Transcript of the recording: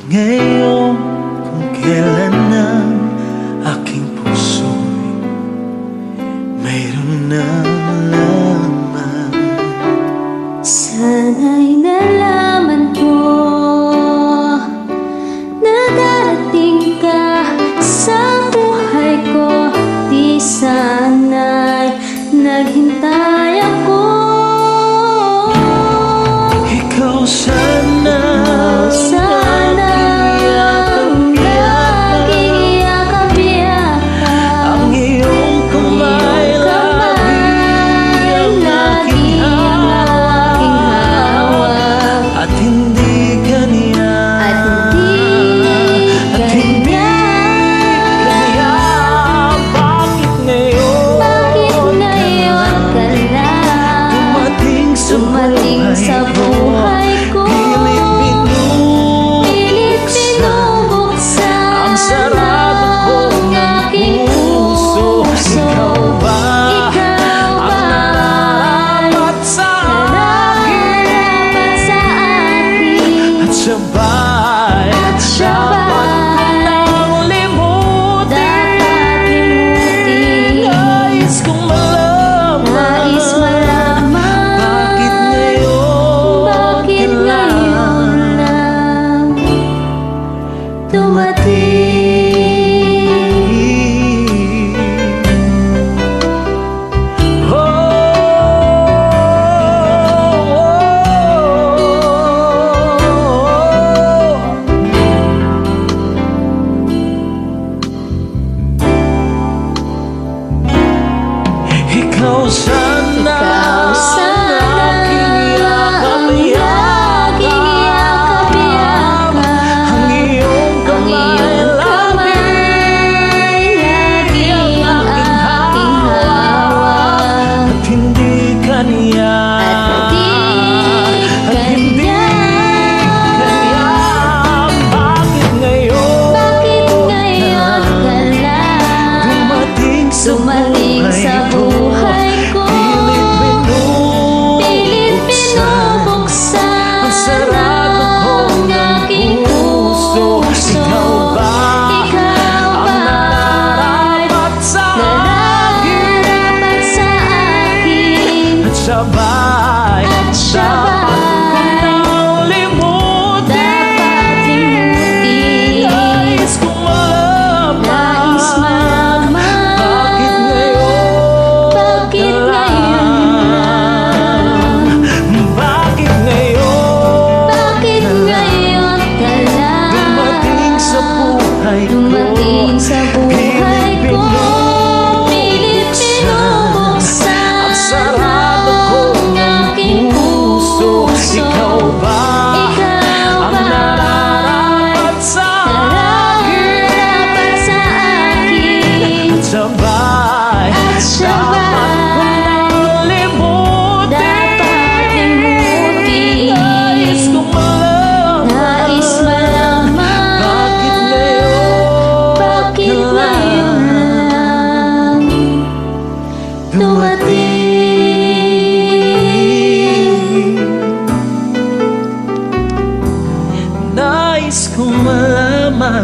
Ngayon kung kailan ang aking puso'y mayroon na laman. Sana'y nalaman ko na darating ka sa buhay ko. Di sana'y naghintay ako. Ikaw sana dumating sa buhay ko. Pilit binubuksan ang sarado kong aking puso. Ikaw ba ang nararapat sa akin? At sabay dapat ko nang limutin. Nais kong ikaw sana ang aking yakap-yakap. Ang iyong kamay lagi ang aking hawak. At hindi kanya bakit ngayon ka lang dumating sa buhay ko? Pilit binubuksan ang sarado kong aking puso. Ikaw ba ang nararapat sa akin? At sabay dapat ko nang limutin. Nais kong malaman bakit ngayon ka lang dumating sa buhay ko. Pilit binubuksan ang sarado kong aking puso. Ikaw ba ang nararapat sa akin? At sabay dapat ko nang limutin. Nais kong malaman bakit ngayon dumating. Nais kong malaman